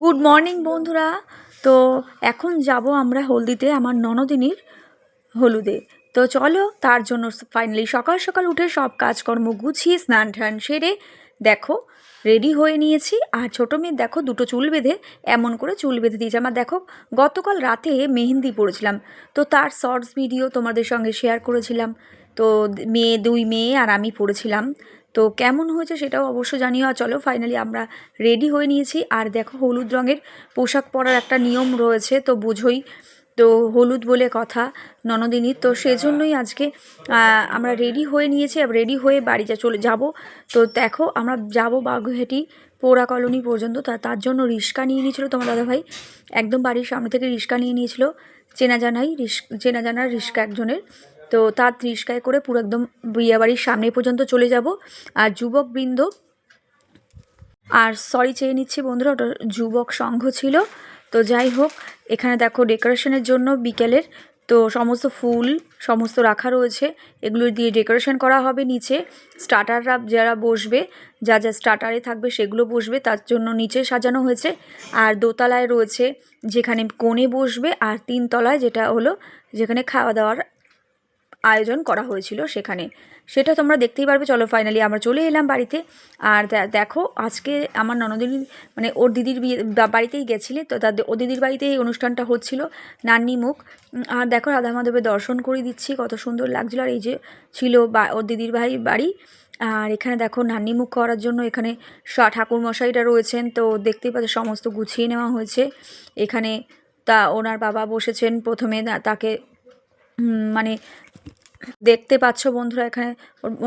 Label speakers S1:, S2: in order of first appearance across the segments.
S1: Good morning বন্ধুরা। তো এখন যাব আমরা হলদিতে আমার ননদিনীর হলুদে। তো চলো, তার জন্য ফাইনালি সকাল সকাল উঠে সব কাজকর্ম গুছিয়ে স্নান টান সেরে দেখো রেডি হয়ে নিয়েছি। আর ছোটো মেয়ের দেখো দুটো চুল বেঁধে এমন করে চুল বেঁধে দিয়েছে। আমার দেখো গতকাল রাতে মেহেন্দি পড়েছিলাম, তো তার শর্টস ভিডিও তোমাদের সঙ্গে শেয়ার করেছিলাম। তো দুই মেয়ে আর আমি পড়েছিলাম। তো কেমন হয়েছে সেটাও অবশ্য জানিও। আর চলো ফাইনালি আমরা রেডি হয়ে নিয়েছি। আর দেখো হলুদ রঙের পোশাক পরার একটা নিয়ম রয়েছে, তো বুঝোই তো, হলুদ বলে কথা ননদিনীর। তো সেজন্যই আজকে আমরা রেডি হয়ে নিয়েছি। আর রেডি হয়ে বাড়ি চলে যাব। তো দেখো আমরা যাব বাগুইহাটি পৌরা কলোনি পর্যন্ত। তার জন্য রিক্সা নিয়ে নিয়েছিল তোমার দাদাভাই, একদম বাড়ির সামনে থেকে রিক্সা নিয়ে নিয়েছিল। চেনা জানার রিক্সা একজনের। তো তার রিক্সায় করে পুরো একদম বিয়েবাড়ির সামনে পর্যন্ত চলে যাব। আর যুবকবৃন্দ, আর সরি চেয়ে নিচ্ছি বন্ধুরা, ওটা যুবক সংঘ ছিল। তো যাই হোক, এখানে দেখো ডেকোরেশনের জন্য বিকেলের তো সমস্ত ফুল সমস্ত রাখা রয়েছে, এগুলো দিয়ে ডেকোরেশন করা হবে। নিচে স্টার্টাররা যারা বসবে, যা যা স্টার্টারে থাকবে সেগুলো বসবে, তার জন্য নিচে সাজানো হয়েছে। আর দোতলায় রয়েছে যেখানে কনে বসবে, আর তিনতলায় যেটা হলো যেখানে খাওয়া দাওয়ার আয়োজন করা হয়েছিল সেখানে, সেটা তোমরা দেখতেই পারবে। চলো ফাইনালি আমরা চলে এলাম বাড়িতে। আর দেখো আজকে আমার ননদিনীর মানে ওর দিদির বিয়ে বাড়িতেই গেছিলে, তো ও দিদির বাড়িতেই এই অনুষ্ঠানটা হচ্ছিল, নান্নি মুখ। আর দেখো রাধা মাধবের দর্শন করে দিচ্ছি, কত সুন্দর লাগছিলো। আর এই যে ছিল ওর দিদির ভাই বাড়ি। আর এখানে দেখো নান্নি মুখ করার জন্য এখানে ঠাকুরমশাইরা রয়েছেন, তো দেখতেই পাচ্ছ সমস্ত গুছিয়ে নেওয়া হয়েছে এখানে। তা ওনার বাবা বসেছেন প্রথমে, তাকে মানে দেখতে পাচ্ছ বন্ধুরা, এখানে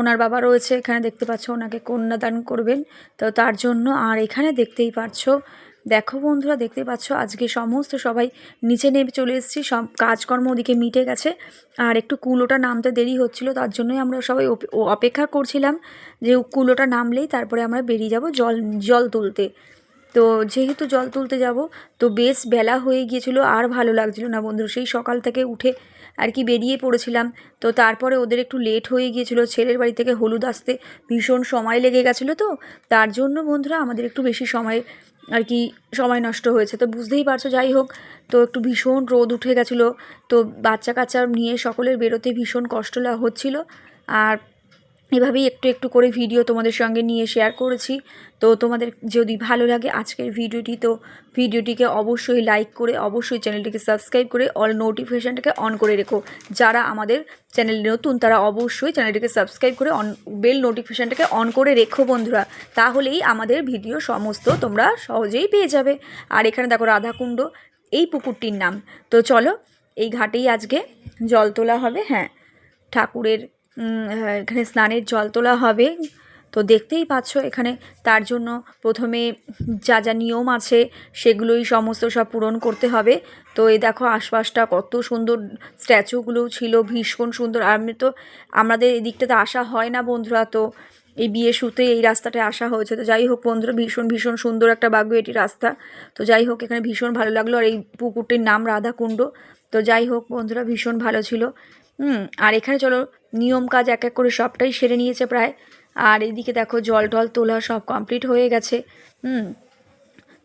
S1: ওনার বাবা রয়েছে, এখানে দেখতে পাচ্ছ ওনাকে কন্যাদান করবেন, তো তার জন্য। আর এখানে দেখতেই পাচ্ছ, দেখো বন্ধুরা দেখতে পাচ্ছ আজকে সমস্ত সবাই নিচে নেমে চলে এসেছি, সব কাজকর্ম ওদিকে মিটে গেছে। আর একটু কুলোটা নামতে দেরি হচ্ছিল, তার জন্যই আমরা সবাই অপেক্ষা করছিলাম যে কুলোটা নামলেই তারপরে আমরা বেরিয়ে যাব জল তুলতে। তো যেহেতু জল তুলতে যাব, তো বেশ বেলা হয়ে গিয়েছিল, আর ভালো লাগছিল না বন্ধুরা। সেই সকাল থেকে উঠে আর কি বেরিয়ে পড়েছিলাম। তো তারপরে ওদের একটু লেট হয়ে গিয়েছিল, ছেলের বাড়ি থেকে হলুদ আসতে ভীষণ সময় লেগে গেছিলো। তো তার জন্য বন্ধুরা আমাদের একটু বেশি সময় আর কি সময় নষ্ট হয়েছে, তো বুঝতেই পারছো। যাই হোক, তো একটু ভীষণ রোদ উঠে গেছিলো, তো বাচ্চা কাচ্চা নিয়ে সকলের বেরোতে ভীষণ কষ্ট হচ্ছিল। আর এভাবেই একটু একটু করে ভিডিও তোমাদের সঙ্গে নিয়ে শেয়ার করেছি। তো তোমাদের যদি ভালো লাগে আজকের ভিডিওটি, তো ভিডিওটিকে অবশ্যই লাইক করে অবশ্যই চ্যানেলটিকে সাবস্ক্রাইব করে অল নোটিফিকেশানটাকে অন করে রেখো। যারা আমাদের চ্যানেলে নতুন তারা অবশ্যই চ্যানেলটিকে সাবস্ক্রাইব করে বেল নোটিফিকেশানটাকে অন করে রেখো বন্ধুরা, তাহলেই আমাদের ভিডিও সমস্ত তোমরা সহজেই পেয়ে যাবে। আর এখানে দেখো রাধাকুণ্ড এই পুকুরটির নাম। তো চলো, এই ঘাটেই আজকে জল তোলা হবে। হ্যাঁ, ঠাকুরের এখানে স্নানের জল তোলা হবে। তো দেখতেই পাচ্ছ এখানে তার জন্য প্রথমে যা যা নিয়ম আছে সেগুলোই সমস্ত সব পূরণ করতে হবে। তো এই দেখো আশপাশটা কত সুন্দর, স্ট্যাচুগুলোও ছিল ভীষণ সুন্দর। আর আমি তো আমাদের এই দিকটাতে আসা হয় না বন্ধুরা, তো এই বিয়ে শুতে এই রাস্তাটায় আসা হয়েছে। তো যাই হোক বন্ধুরা, ভীষণ ভীষণ সুন্দর একটা বাগুইহাটি রাস্তা। তো যাই হোক, এখানে ভীষণ ভালো লাগলো। আর এই পুকুরটির নাম রাধাকুণ্ড। তো যাই হোক বন্ধুরা, ভীষণ ভালো ছিল। আর এখানে চলো নিয়ম কাজ এক এক করে সবটাই সেরে নিয়েছে প্রায়। আর এদিকে দেখো জল টল তোলা সব কমপ্লিট হয়ে গেছে।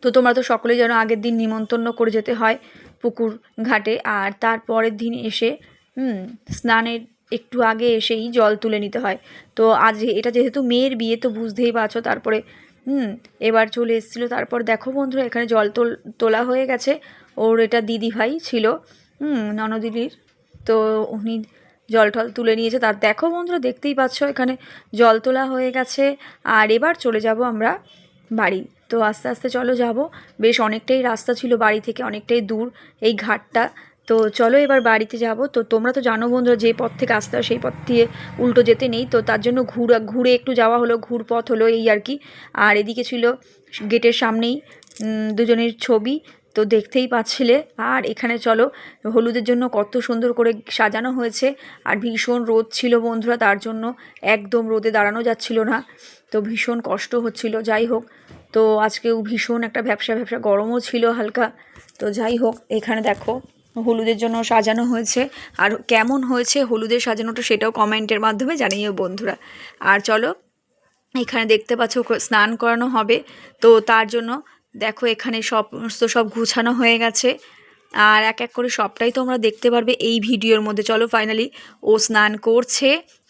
S1: তো তোমরা তো সকলেই যেন আগের দিন নিমন্ত্রণ করে যেতে হয় পুকুর ঘাটে, আর তারপরের দিন এসে স্নানের একটু আগে এসেই জল তুলে নিতে হয়। তো আজ এটা যেহেতু মেয়ের বিয়ে, তো বুঝতেই পারছো। তারপরে এবার চলে এসেছিলো। তারপর দেখো বন্ধুরা এখানে জল তোলা হয়ে গেছে। ওর এটা দিদি ভাই ছিল ননদিনীর, তো উনি জল টল তুলে নিয়েছে। তার দেখো বন্ধুরা দেখতেই পাচ্ছ এখানে জল তোলা হয়ে গেছে। আর এবার চলে যাব আমরা বাড়ি। তো আস্তে আস্তে চলো যাব, বেশ অনেকটাই রাস্তা ছিল বাড়ি থেকে, অনেকটাই দূর এই ঘাটটা। তো চলো এবার বাড়িতে যাব। তো তোমরা তো জানো বন্ধুরা যে পথ থেকে আসতে হয় সেই পথ দিয়ে উল্টো যেতে নেই, তো তার জন্য ঘুরে একটু যাওয়া হলো, ঘুরপথ হলো এই আর কি। আর এদিকে ছিল গেটের সামনেই দুজনের ছবি, তো দেখতেই পাচ্ছিলে। আর এখানে চলো হলুদের জন্য কত সুন্দর করে সাজানো হয়েছে। আর ভীষণ রোদ ছিল বন্ধুরা, তার জন্য একদম রোদে দাঁড়ানো যাচ্ছিল না, তো ভীষণ কষ্ট হচ্ছিল। যাই হোক, তো আজকেও ভীষণ একটা ভ্যাপসা ভ্যাপসা গরমও ছিল হালকা। তো যাই হোক, এখানে দেখো হলুদের জন্য সাজানো হয়েছে। আর কেমন হয়েছে হলুদের সাজানোটা সেটাও কমেন্টের মাধ্যমে জানিও বন্ধুরা। আর চলো এখানে দেখতে পাচ্ছ স্নান করানো হবে, তো তার জন্য দেখো এখানে সমস্ত সব গুছানো হয়ে গেছে, আর এক এক করে সবটাই তোমরা দেখতে পারবে এই ভিডিওর মধ্যে। চলো ফাইনালি ও স্নান করছে,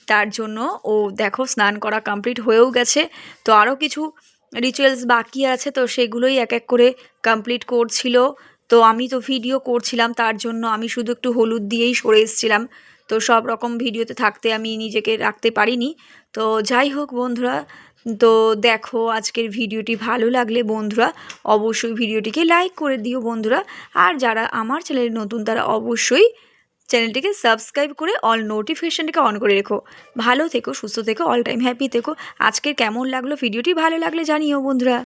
S1: তার জন্য ও দেখো স্নান করা কমপ্লিট হয়েও গেছে। তো আরও কিছু রিচুয়ালস বাকি আছে, তো সেগুলোই এক এক করে কমপ্লিট করছিল। তো আমি তো ভিডিও করছিলাম, তার জন্য আমি শুধু একটু হলুদ দিয়েই সরে এসেছিলাম। তো সব রকম ভিডিওতে থাকতে আমি নিজেকে রাখতে পারিনি। তো যাই হোক বন্ধুরা, তো দেখো আজকের ভিডিওটি ভালো লাগলে বন্ধুরা অবশ্যই ভিডিওটিকে লাইক করে দিও বন্ধুরা। আর যারা আমার চ্যানেলে নতুন তারা অবশ্যই চ্যানেলটিকে সাবস্ক্রাইব করে অল নোটিফিকেশানটাকে অন করে রেখো। ভালো থেকো, সুস্থ থেকো, অল টাইম হ্যাপি থেকো। আজকের কেমন লাগলো ভিডিওটি, ভালো লাগলে জানিও বন্ধুরা।